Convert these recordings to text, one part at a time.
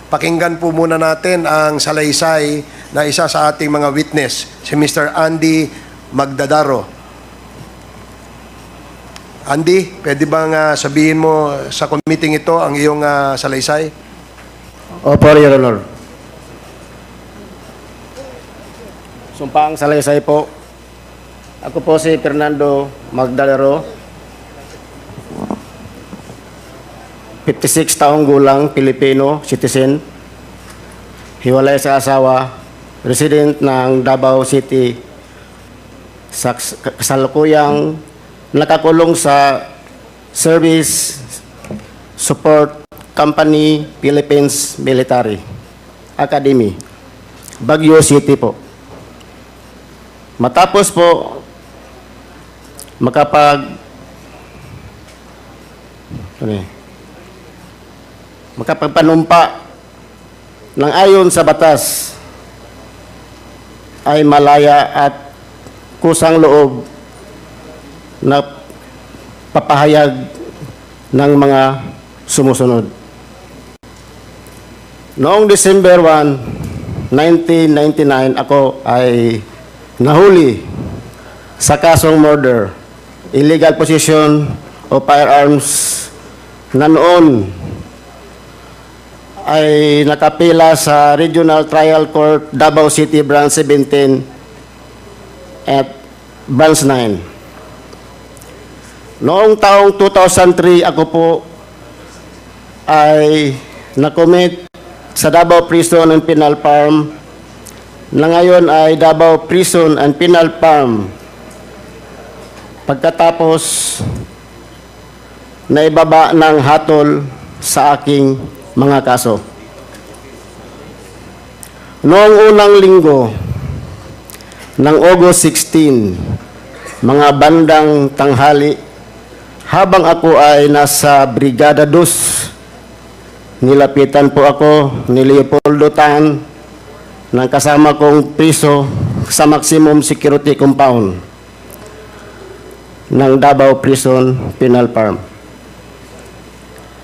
Pakinggan po muna natin ang salaysay na isa sa ating mga witness, si Mr. Andy Magdadaro. Andy, pwede bang sabihin mo sa committee ito ang iyong salaysay? Opo, Your Honor. Sumpaang salaysay po. Ako po si Fernando Magdalero, 56 taong gulang, Pilipino, citizen, hiwalay sa asawa, resident ng Davao City, sa kasalukuyang nakakulong sa Service Support Company Philippines Military Academy, Baguio City po. Matapos po makapagpanumpa ng ayon sa batas ay malaya at kusang loob na papahayag ng mga sumusunod. Noong December 1, 1999, ako ay nahuli sa kasong murder, illegal possession of firearms na noon ay nakapila sa Regional Trial Court, Davao City, Branch 17 at Branch 9. Noong taong 2003, ako po ay nakomit sa Davao Prison and Penal Farm na ngayon ay Davao Prison and Penal Farm. Pagkatapos na ibaba ng hatol sa aking mga kaso. Noong unang linggo ng August 16, mga bandang tanghali, habang ako ay nasa Brigada 2, nilapitan po ako ni Leopoldo Tan ng kasama kong priso sa maximum security compound ng Davao Prison Penal Farm.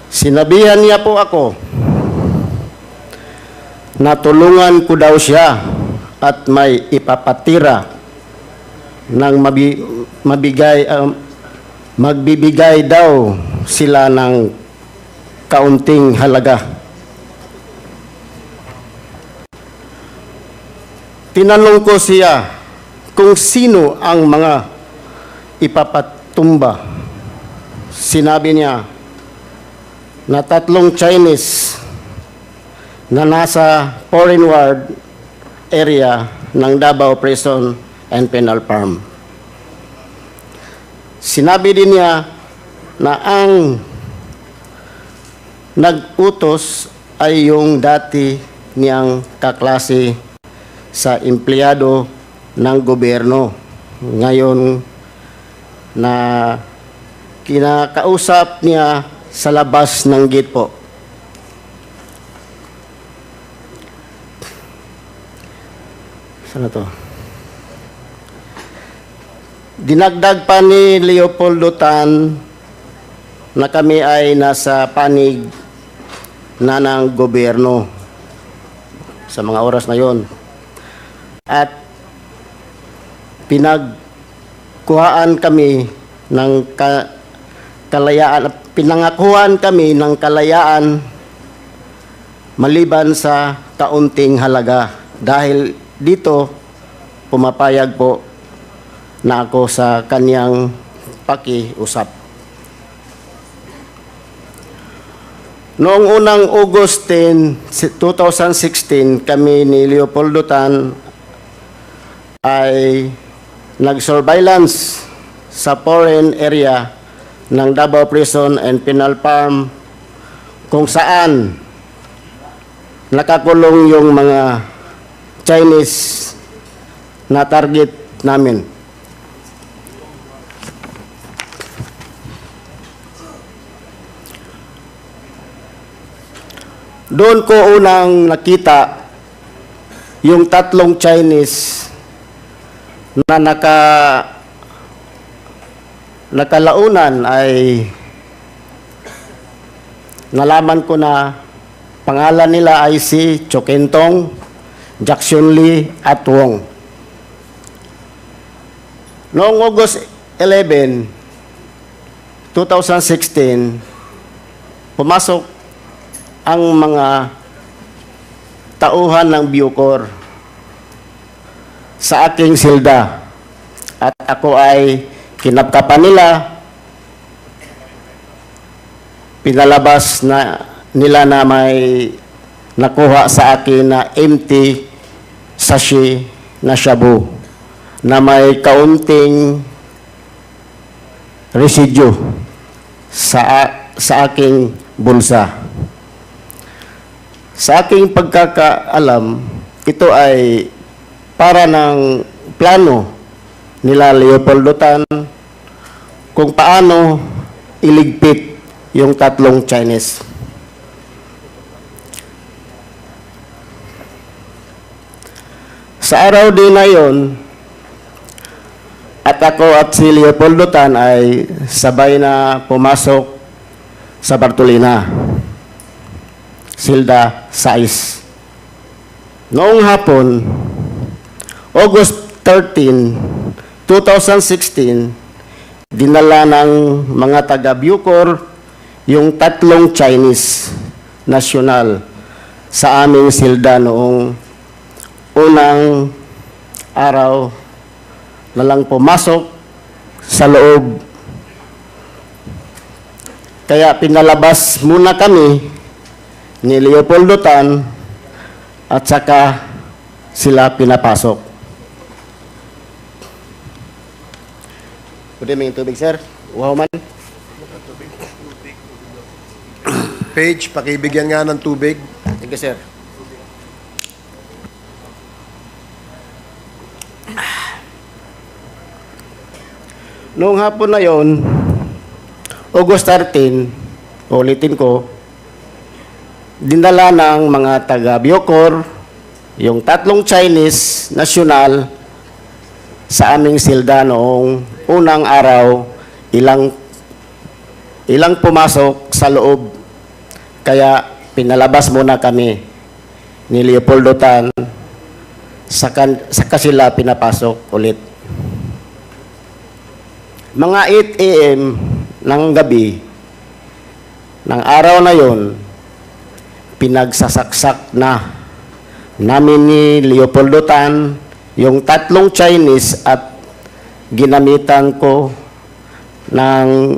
Sinabihan niya po ako na tulungan ko daw siya at may ipapatira ng magbibigay daw sila ng kaunting halaga. Tinanong ko siya kung sino ang mga ipapatumba. Sinabi niya na 3 Chinese na nasa foreign ward area ng Davao Prison and Penal Farm. Sinabi din niya na ang nag-utos ay yung dati niyang kaklase sa empleyado ng gobyerno. Ngayon na kinakausap niya sa labas ng gate po. Saan to? Dinagdag pa ni Leopoldo Tan na kami ay nasa panig na ng gobyerno sa mga oras na yon. At pinagkuhaan kami ng kalayaan, pinangakuhan kami ng kalayaan maliban sa kaunting halaga. Dahil dito, pumapayag po na ako sa kanyang pakiusap. Noong unang August 10, 2016, kami ni Leopoldo Tan ay nag-surveillance sa foreign area ng Davao Prison and Penal Farm kung saan nakakulong yung mga Chinese na target namin. Doon ko unang nakita yung 3 Chinese na nakalaunan ay nalaman ko na Pangalan nila ay si Chokentong, Jackson Lee at Wong. Noong August 11, 2016, pumasok ang mga tauhan ng Bucor sa aking silda at ako ay kinapkapan nila, pinalabas na nila na may nakuha sa akin na empty sachet na shabu na may kaunting residue sa aking bulsa. Sa aking pagkakaalam, ito ay para ng plano nila Leopoldo Tan kung paano iligpit yung tatlong Chinese. Sa araw din na yon, at ako at si Leopoldo Tan ay sabay na pumasok sa Bartolina, Silda 6. Noong hapon, August 13, 2016, dinala ng mga taga-Bucor yung tatlong Chinese national sa aming silda noong unang araw na lang pumasok sa loob. Kaya pinalabas muna kami ni Leopoldo Tan at saka sila pinapasok. Pwede may tubig, sir? Wow man. Page, pakibigyan nga ng tubig. Thank you, sir. Noong hapon na yon, August 13, ulitin ko, dinala ng mga taga-Bucor yung tatlong Chinese national sa aming silda noong unang araw, ilang pumasok sa loob. Kaya pinalabas muna kami ni Leopoldo Tan, saka sila pinapasok ulit. Mga 8 a.m. ng gabi, ng araw na yon, pinagsasaksak na namin ni Leopoldo Tan yung tatlong Chinese at ginamitan ko ng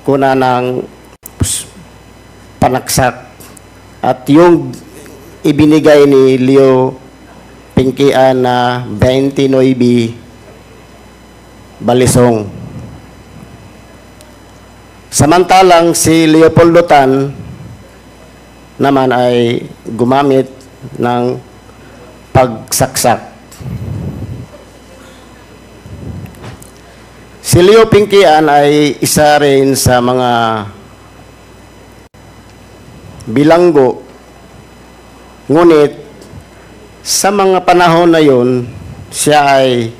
kuna ng panaksak at yung ibinigay ni Leo Pinkian na 29 balisong. Samantalang si Leopoldo Tan naman ay gumamit ng pagsaksak. Si Leo Pinkian ay isa rin sa mga bilanggo. Ngunit, sa mga panahon na yun, siya ay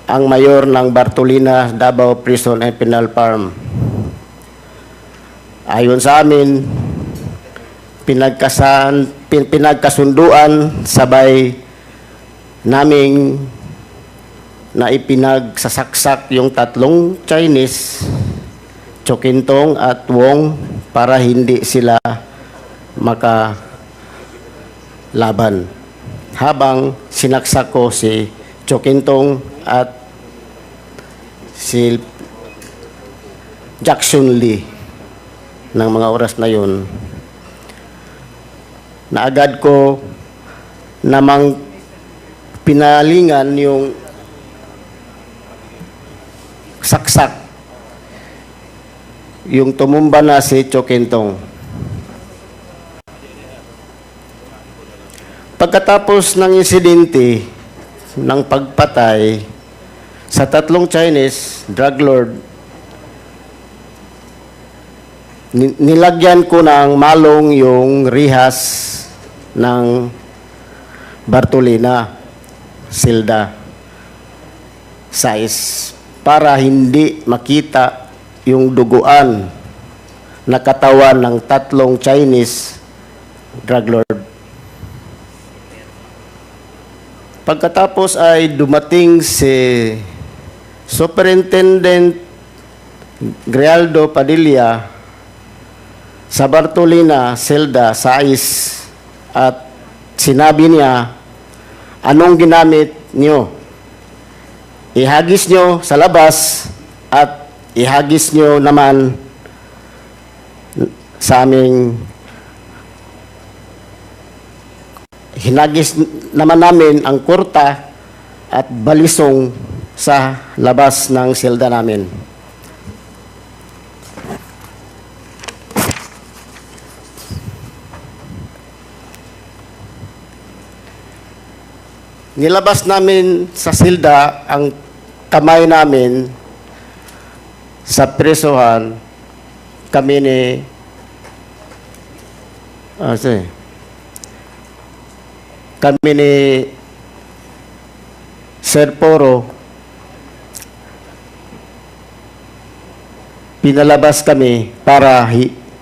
ang mayor ng Bartolina, Davao Prison and Penal Farm. Ayon sa amin, pinagkasunduan sabay naming na ipinagsasaksak yung tatlong Chinese, Chokintong at Wong, para hindi sila makalaban. Habang sinaksak ko si Chokintong at si Jackson Lee ng mga oras na yun, na agad ko namang pinalingan yung saksak yung tumumba na si Chokintong. Pagkatapos ng insidente ng pagpatay sa tatlong Chinese drug lord, nilagyan ko ng malong yung rihas ng Bartolina, Silda 6, para hindi makita yung duguan na katawan ng 3 Chinese drug lord. Pagkatapos ay dumating si Superintendent Grialdo Padilla sa Bartolina, Celda, Sais, at sinabi niya, anong ginamit niyo? Ihagis niyo sa labas at ihagis niyo naman sa aming hinagis naman namin ang kurta at balisong sa labas ng selda namin. Nilabas namin sa silda ang kamay namin sa presohan. Kami ni kami ni Sir Poro, pinalabas kami para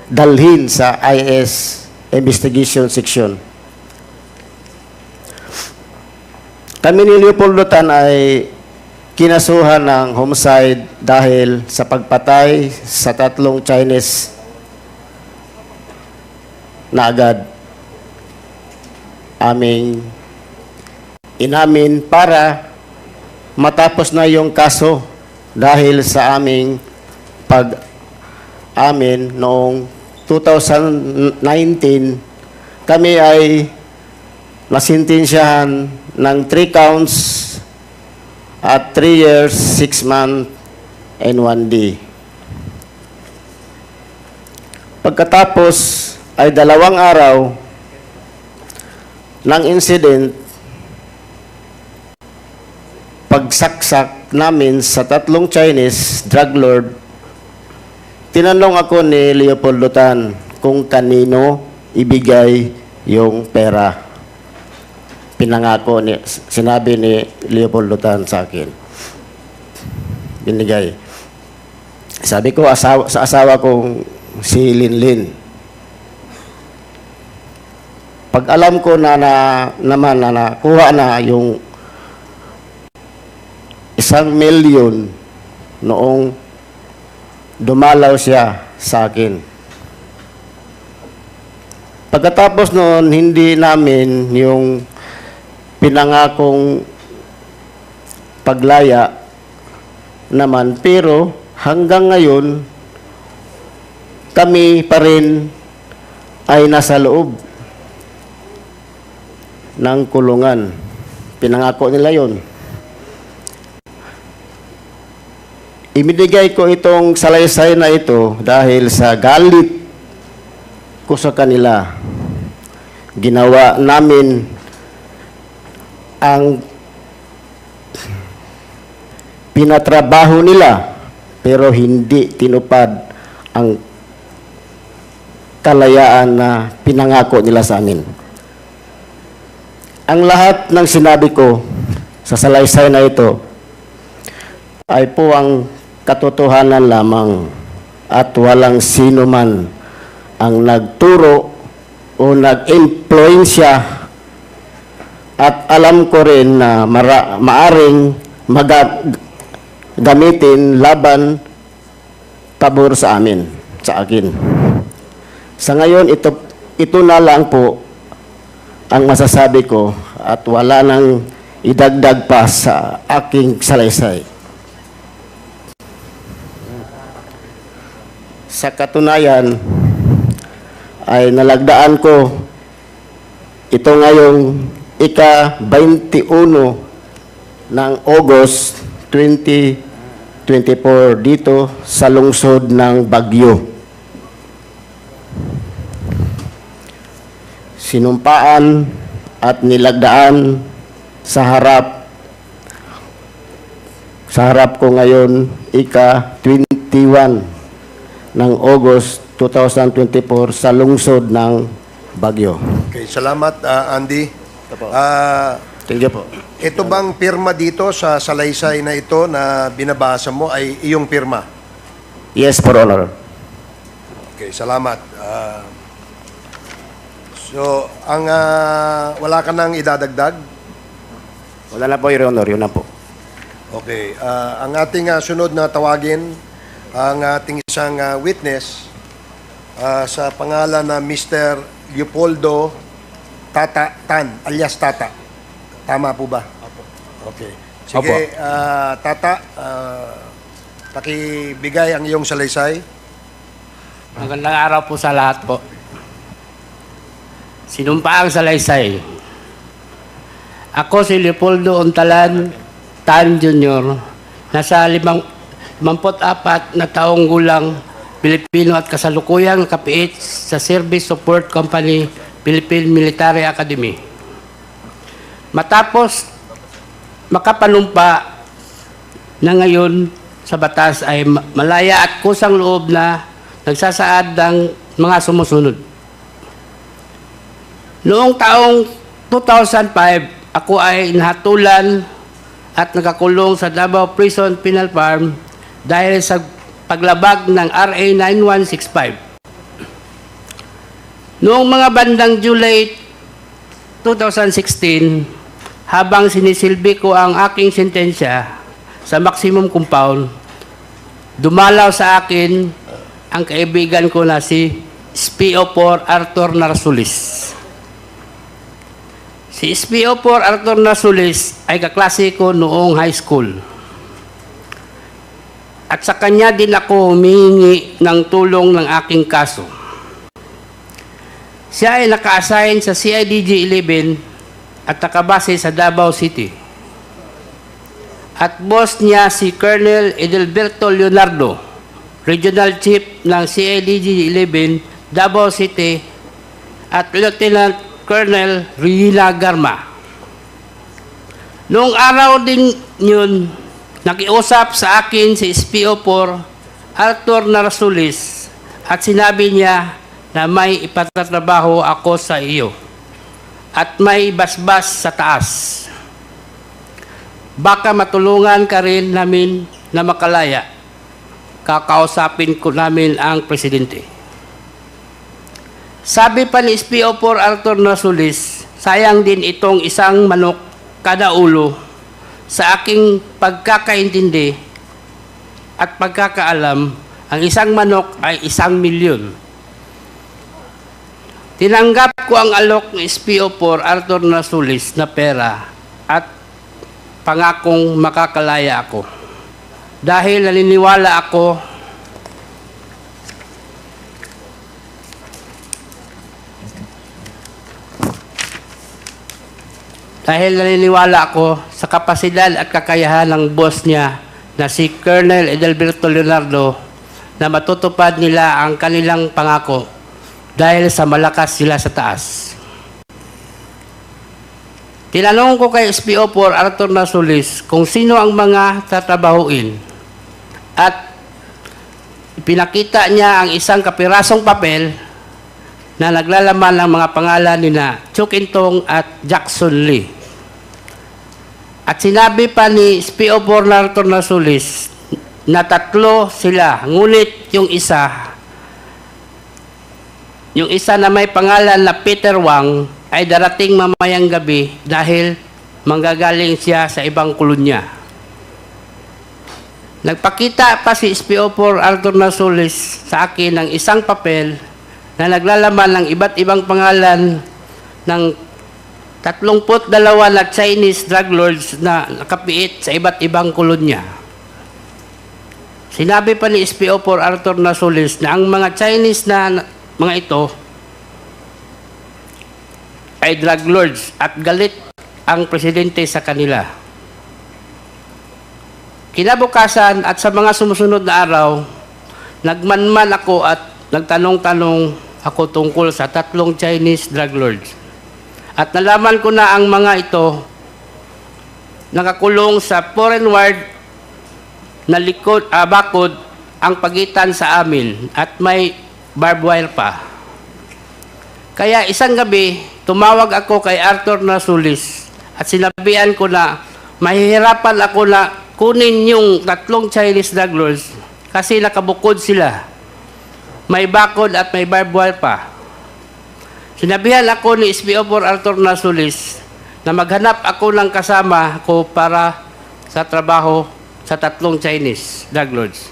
dalhin sa IS Investigation Section. Kami ni Leopoldo Tan ay kinasuhan ng homicide dahil sa pagpatay sa 3 Chinese na agad aming inamin para matapos na yung kaso dahil sa aming pag-amin noong 2019 kami ay nasintensyahan ng 3 counts at 3 years, 6 months, and 1 day. Pagkatapos ay 2 araw ng incident, pagsaksak namin sa 3 Chinese drug lord, tinanong ako ni Leopoldo Tan kung kanino ibigay yung pera. Pinangako sinabi ni Leopoldo Tan sa akin. Binigay. Sabi ko sa asawa kong si Linlin. Pag alam ko na naman na nakuha na yung 1 milyon noong dumalaw siya sa akin. Pagkatapos noon, hindi namin yung pinangakong paglaya naman, pero hanggang ngayon kami pa rin ay nasa loob ng kulungan. Pinangako nila yon. Ibinigay ko itong salaysay na ito dahil sa galit ko sa kanila. Ginawa namin ang pinatrabaho nila pero hindi tinupad ang kalayaan na pinangako nila sa amin. Ang lahat ng sinabi ko sa salaysay na ito ay po ang katotohanan lamang at walang sino man ang nagturo o nag-influensya. At alam ko rin na maaring gamitin laban pabor sa amin, sa akin. Sa ngayon, ito na lang po ang masasabi ko at wala nang idagdag pa sa aking salaysay. Sa katunayan, ay nalagdaan ko ito ngayong ika-21 ng August 2024 dito sa lungsod ng Baguio. Sinumpaan at nilagdaan sa harap ko ngayon ika-21 ng August 2024 sa lungsod ng Baguio. Okay, salamat Andy. Thank you po. Ito bang pirma dito sa salaysay na ito na binabasa mo ay iyong pirma? Yes, for honor. Okay, salamat. Wala ka nang idadagdag? Wala na po, Your Honor. Yun na po. Okay, ang ating sunod na tawagin, ang ating isang witness sa pangalan na Mr. Leopoldo Tata Tan, alias Tata. Tama po ba? Okay. Sige, Tata, pakibigay ang iyong salaysay. Magandang araw po sa lahat po. Sinumpaang salaysay. Ako si Leopoldo Ontalan Tan Jr. Nasa 54 na taong gulang, Pilipino at kasalukuyang kapiit sa Service Support Company, Philippine Military Academy. Matapos makapanumpa na ngayon sa batas ay malaya at kusang loob na nagsasaad ng mga sumusunod. Noong taong 2005, ako ay nahatulan at nakakulong sa Davao Prison Penal Farm dahil sa paglabag ng RA 9165. Noong mga bandang July 2016, habang sinisilbi ko ang aking sentensya sa maximum compound, dumalaw sa akin ang kaibigan ko na si SPO4 Arthur Narsulis. Si SPO4 Arthur Narsulis ay kaklase ko noong high school. At sa kanya din ako humihingi ng tulong ng aking kaso. Siya ay naka-assign sa CIDG 11 at nakabase sa Davao City. At boss niya si Colonel Edelberto Leonardo, Regional Chief ng CIDG 11 Davao City, at Lieutenant Colonel Rina Garma. Noong araw din yun, nakiusap sa akin si SPO4 Arthur Narsulis at sinabi niya na may ipatatrabaho ako sa iyo at may basbas sa taas. Baka matulungan ka rin namin na makalaya. Kakausapin ko namin ang presidente. Sabi pa ni SPO4 Arthur Narsulis, sayang din itong isang manok kada ulo. Sa aking pagkakaintindi at pagkakaalam, ang isang manok ay 1,000,000. Tinanggap ko ang alok ng SPO4 Arthur Narsulis na pera at pangakong makakalaya ako. Dahil naniniwala ako sa kapasidad at kakayahan ng boss niya na si Colonel Edelberto Leonardo na matutupad nila ang kanilang pangako dahil sa malakas sila sa taas. Tinanong ko kay SPO4 Arthur Narsulis kung sino ang mga tatrabahuin at ipinakita niya ang isang kapirasong papel na naglalaman ng mga pangalan ni na Chukintong at Jackson Lee. At sinabi pa ni SPO4 Arthur Narsulis na 3 sila, ngunit yung isa na may pangalan na Peter Wang ay darating mamayang gabi dahil manggagaling siya sa ibang kolonya. Nagpakita pa si SPO4 Arthur Narsulis sa akin ng isang papel na naglalaman ng iba't ibang pangalan ng 32 na Chinese drug lords na nakapiit sa iba't ibang kolonya. Sinabi pa ni SPO4 Arthur Narsulis na ang mga Chinese na mga ito ay drug lords at galit ang presidente sa kanila. Kinabukasan at sa mga sumusunod na araw, nagmanman ako at nagtanong-tanong ako tungkol sa 3 Chinese drug lords. At nalaman ko na ang mga ito nakakulong sa foreign ward na bakod ang pagitan sa amin at may barbed wire pa. Kaya isang gabi, tumawag ako kay Arthur Narsulis at sinabihan ko na mahihirapan ako na kunin yung 3 Chinese drug lords kasi nakabukod sila. May bakod at may barbed wire pa. Sinabihan ako ni SPO4 Arthur Nasulis na maghanap ako ng kasama ko para sa trabaho sa 3 Chinese drug lords.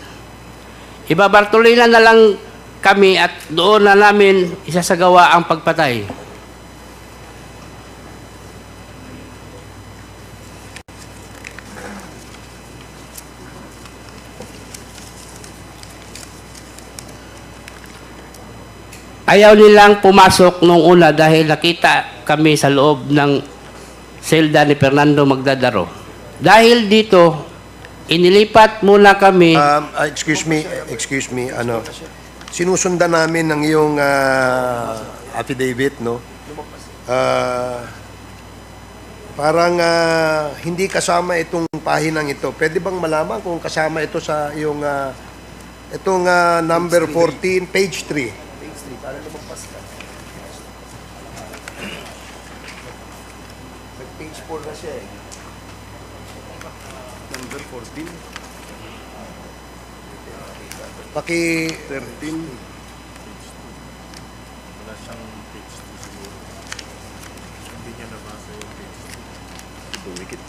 Ibabartolina na lang kami at doon na namin isasagawa ang pagpatay. Ayaw nilang pumasok nung una dahil nakita kami sa loob ng selda ni Fernando Magdadaro. Dahil dito, inilipat muna kami. Excuse me, sinusundan namin ng iyong affidavit, no? Parang hindi kasama itong pahinang ito. Pwede bang malaman kung kasama ito sa iyong itong number 14, page 3? Para lumagpas ka. Page 4 na siya eh. Number 14. Paki 13. Wala siyang page 2 siguro. Hindi niya nabasa yung page 2. Dumikit.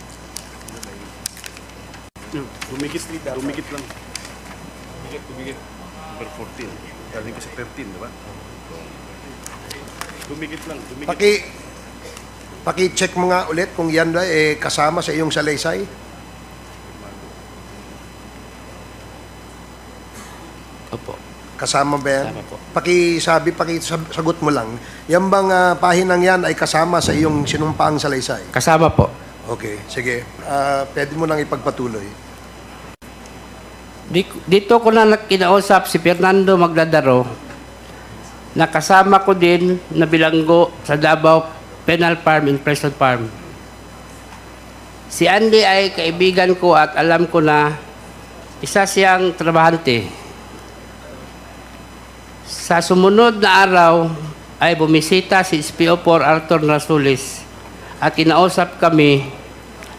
Dumikit lang. Dumikit. Number 14. Galing kasi 13, di ba? Dumikit lang. Paki-check mo nga ulit kung yan ba kasama sa iyong salaysay. Opo. Kasama ba yan? Kasama po. Pakisagot mo lang. Yan bang pahinang yan ay kasama sa iyong sinumpaang salaysay? Kasama po. Okay, sige. Pwede mo nang ipagpatuloy. Dito ko na kinausap si Fernando Magdadaro na kasama ko din na bilanggo sa Davao Penal Farm and Prison Farm. Si Andy ay kaibigan ko at alam ko na isa siyang trabahante. Sa sumunod na araw ay bumisita si SPO4 Arthur Nasulis at kinausap kami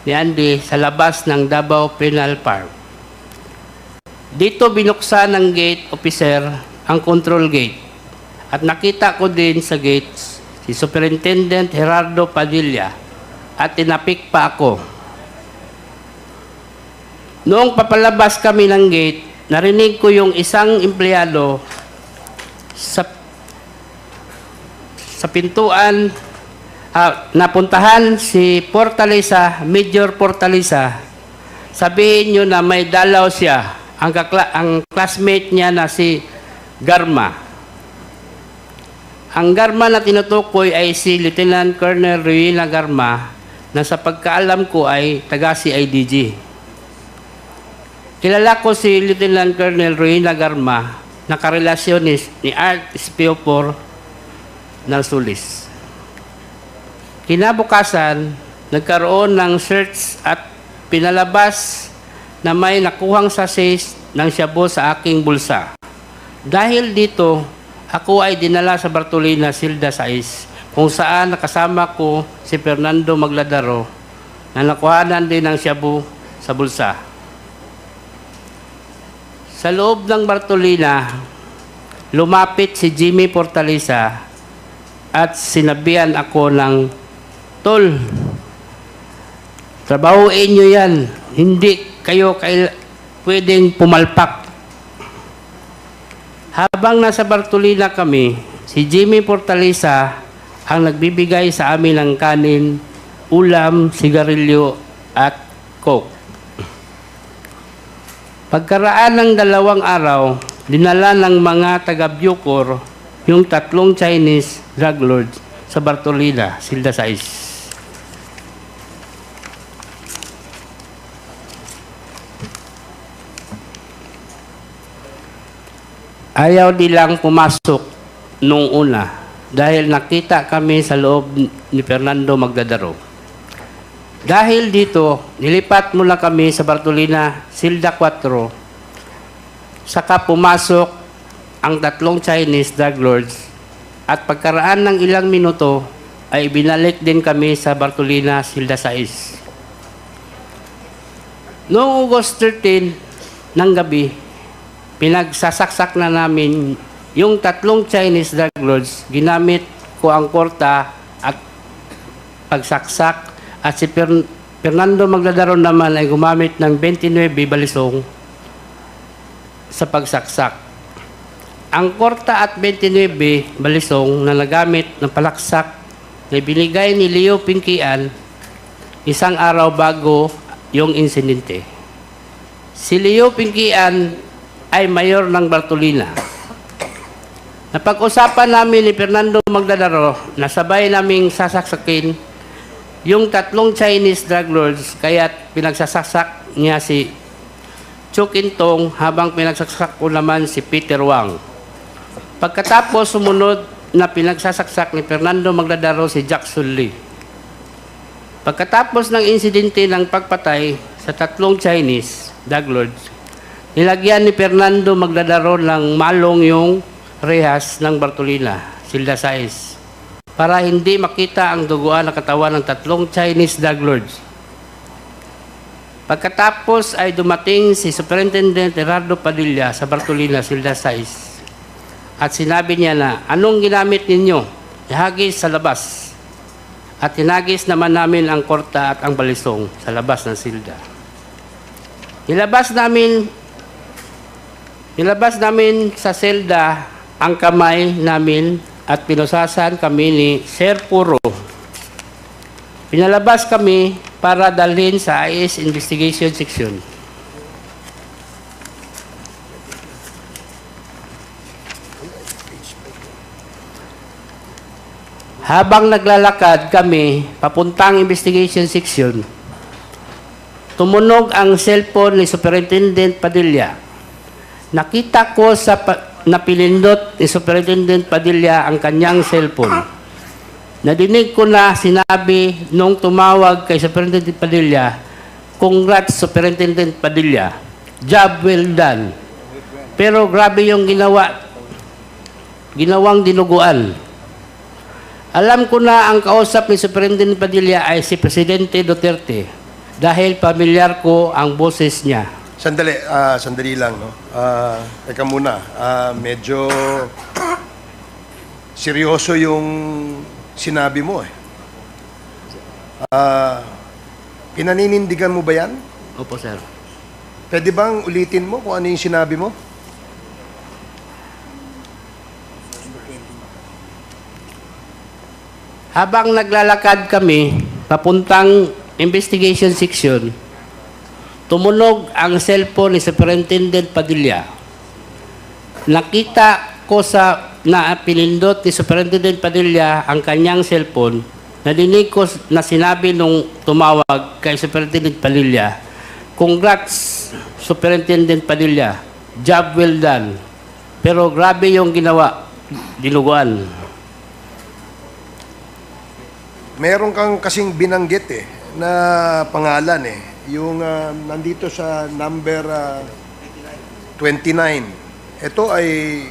ni Andy sa labas ng Davao Penal Farm. Dito binuksan ng gate officer ang control gate at nakita ko din sa gate si Superintendent Gerardo Padilla at tinapik pa ako. Noong papalabas kami ng gate, narinig ko yung isang empleyado sa pintuan napuntahan si Portalisa, Major Portalisa. Sabihin nyo na may dalaw siya. Ang classmate niya na si Garma. Ang Garma na tinutukoy ay si Lieutenant Colonel Ruina Garma na sa pagkaalam ko ay taga CIDG. Kilala ko si Lieutenant Colonel Ruina Garma na karelasyon ni Art SPO4 Nasulis. Kinabukasan, nagkaroon ng search at pinalabas na may nakuhang sachets ng shabu sa aking bulsa. Dahil dito, ako ay dinala sa Bartolina, Silda 6, kung saan nakasama ko si Fernando Magdadaro na nakuhanan din ng shabu sa bulsa. Sa loob ng Bartolina, lumapit si Jimmy Portalisa at sinabihan ako ng, "Tol, trabahuin nyo yan. Hindi kayo pwedeng pumalpak." Habang nasa Bartolina kami, si Jimmy Portalisa ang nagbibigay sa amin ng kanin, ulam, sigarilyo at coke. Pagkaraan ng 2 araw, dinala ng mga taga-Bucor yung 3 Chinese drug lords sa Bartolina, Silda 6. Ayaw nilang pumasok nung una dahil nakita kami sa loob ni Fernando Magdadaro. Dahil dito, nilipat mula kami sa Bartolina, Silda 4, saka pumasok ang 3 Chinese drug lords at pagkaraan ng ilang minuto, ay binalik din kami sa Bartolina, Silda 6. Noong August 13 ng gabi, pinagsasaksak na namin yung 3 Chinese drug lords. Ginamit ko ang korta at pagsaksak at si Fernando Magdadaro naman ay gumamit ng 29 balisong sa pagsaksak. Ang korta at 29 balisong na nagamit ng palaksak na binigay ni Leo Pinkian isang araw bago yung insidente. Si Leo Pinkian ay mayor ng Bartolina. Napag-usapan namin ni Fernando Magdadaro na sabay naming sasaksakin yung 3 Chinese drug lords, kaya't pinagsasaksak niya si Chu Kintong habang pinagsaksak ko naman si Peter Wang. Pagkatapos sumunod na pinagsasaksak ni Fernando Magdadaro si Jackson Lee. Pagkatapos ng insidente ng pagpatay sa 3 Chinese drug lords, nilagyan ni Fernando Magdadaro ng malong yung rehas ng Bartolina, Silda 6, para hindi makita ang duguan na katawan ng 3 Chinese drug lords. Pagkatapos ay dumating si Superintendent Gerardo Padilla sa Bartolina, Silda 6, at sinabi niya na, anong ginamit ninyo? Ihagis sa labas. At hinagis naman namin ang korta at ang balisong sa labas ng silda. Nilabas namin sa selda ang kamay namin at pinusasan kami ni Sir Puro. Pinalabas kami para dalhin sa IS Investigation Section. Habang naglalakad kami papuntang investigation section, tumunog ang cellphone ni Superintendent Padilla. Nakita ko na pinindot ni Superintendent Padilla ang kanyang cellphone. Nadinig ko na sinabi nung tumawag kay Superintendent Padilla, "Congrats, Superintendent Padilla. Job well done." Pero grabe yung ginawang dinuguan. Alam ko na ang kausap ni Superintendent Padilla ay si Presidente Duterte dahil pamilyar ko ang boses niya. Sandali lang, no? Teka muna, medyo seryoso yung sinabi mo, eh. Pinaninindigan mo ba yan? Opo, sir. Pwede bang ulitin mo kung ano yung sinabi mo? Habang naglalakad kami papuntang investigation section, tumunog ang cellphone ni Superintendent Padilla. Nakita ko na pinindot ni Superintendent Padilla ang kanyang cellphone. Nadinig ko na sinabi nung tumawag kay Superintendent Padilla, "Congrats, Superintendent Padilla. Job well done." Pero grabe yung dinuguan. Meron kang kasing binanggit, na pangalan, yung nandito sa number 29. Ito ay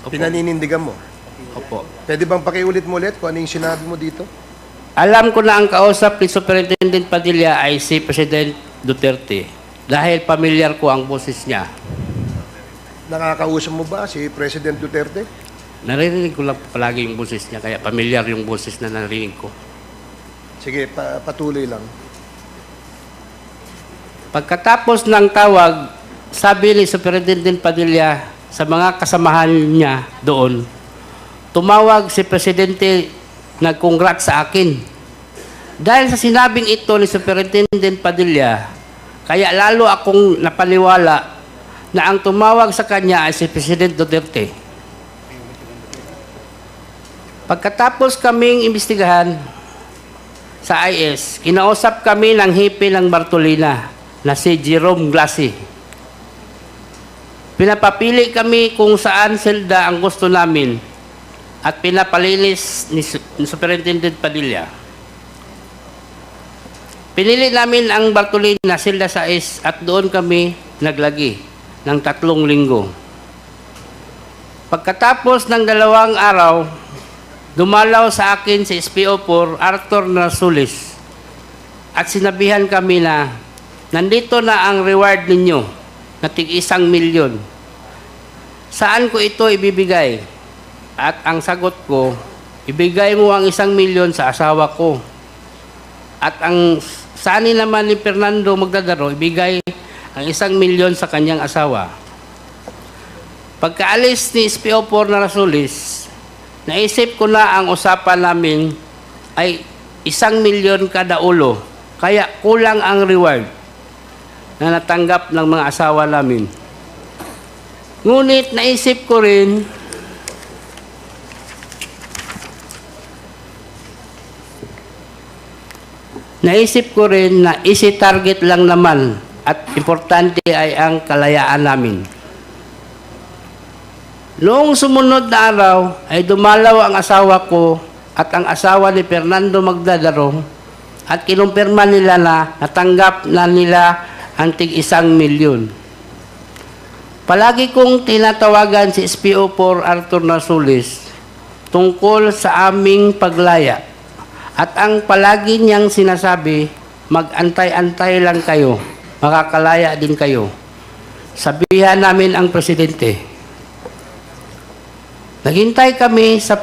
pinaninindigan mo. Opo. Pwede bang pakiulit mo ulit kung ano yung sinabi mo dito? Alam ko na ang kausap ni Superintendent Padilla ay si President Duterte dahil pamilyar ko ang boses niya. Nakakausap mo ba si President Duterte? Naririnig ko lang palagi yung boses niya, kaya pamilyar yung boses na narinig ko. Sige, patuloy lang. Pagkatapos ng tawag, sabi ni Superintendent Padilla sa mga kasamahan niya doon, tumawag si Presidente nag-congrats sa akin. Dahil sa sinabing ito ni Superintendent Padilla, kaya lalo akong napaniwala na ang tumawag sa kanya ay si President Duterte. Pagkatapos kaming imbestigahan sa IS, kinausap kami ng hipi ng Bartolina na si Jerome Glassi. Pinapapili kami kung saan selda ang gusto namin at pinapalinis ni Superintendent Padilla. Pinili namin ang Bartolina, Silda 6 at doon kami naglagi ng 3 linggo. Pagkatapos ng 2 araw, dumalaw sa akin si SPO4 Arthur Narsulis at sinabihan kami na nandito na ang reward ninyo na tig 1 milyon. Saan ko ito ibibigay? At ang sagot ko, ibigay mo ang 1 milyon sa asawa ko. At ang sani naman ni Fernando Magdadaro, ibigay ang 1 milyon sa kanyang asawa. Pagkaalis ni SPO4 Narsulis, naisip ko na ang usapan namin ay 1 milyon kada ulo. Kaya kulang ang reward na natanggap ng mga asawa namin. Ngunit naisip ko rin na isi-target lang naman at importante ay ang kalayaan namin. Noong sumunod na araw ay dumalaw ang asawa ko at ang asawa ni Fernando Magdadaro at kinumpirma nila na natanggap na nila ang tig 1 milyon. Palagi kong tinatawagan si SPO4 Arthur Narsulis tungkol sa aming paglaya at ang palagi niyang sinasabi, mag-antay-antay lang kayo, makakalaya din kayo. Sabihan namin ang presidente. Naghintay kami sa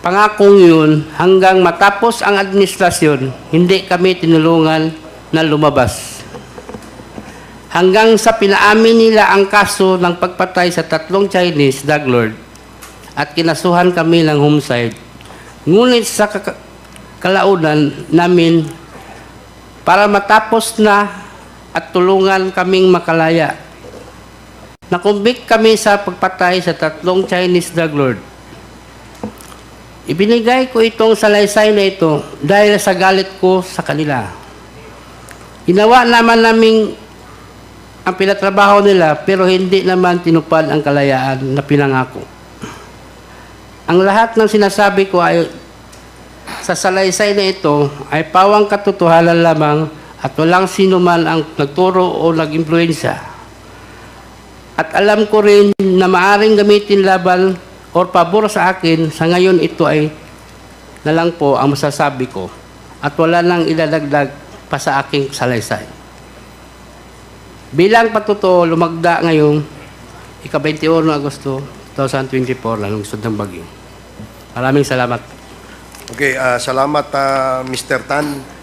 pangakong yun hanggang matapos ang administrasyon, hindi kami tinulungan na lumabas. Hanggang sa pinaamin nila ang kaso ng pagpatay sa 3 Chinese drug lord at kinasuhan kami ng homicide. Ngunit sa kalaunan namin para matapos na at tulungan kaming makalaya. Nakumbik kami sa pagpatay sa 3 Chinese drug lord. Ibinigay ko itong salaysay na ito dahil sa galit ko sa kanila. Ginawa naman naming ang pinatrabaho nila pero hindi naman tinupad ang kalayaan na pinangako. Ang lahat ng sinasabi ko ay sa salaysay na ito ay pawang katotohanan lamang at walang sino man ang nagturo o nag-impluensya. At alam ko rin na maaring gamitin laban o pabor sa akin, sa ngayon ito ay na lang po ang masasabi ko at wala nang idadagdag pa sa aking salaysay. Bilang patuto, lumagda ngayong ika-21 Agosto 2024 na lungsod ng Baguio. Maraming salamat. Okay, salamat Mr. Tan.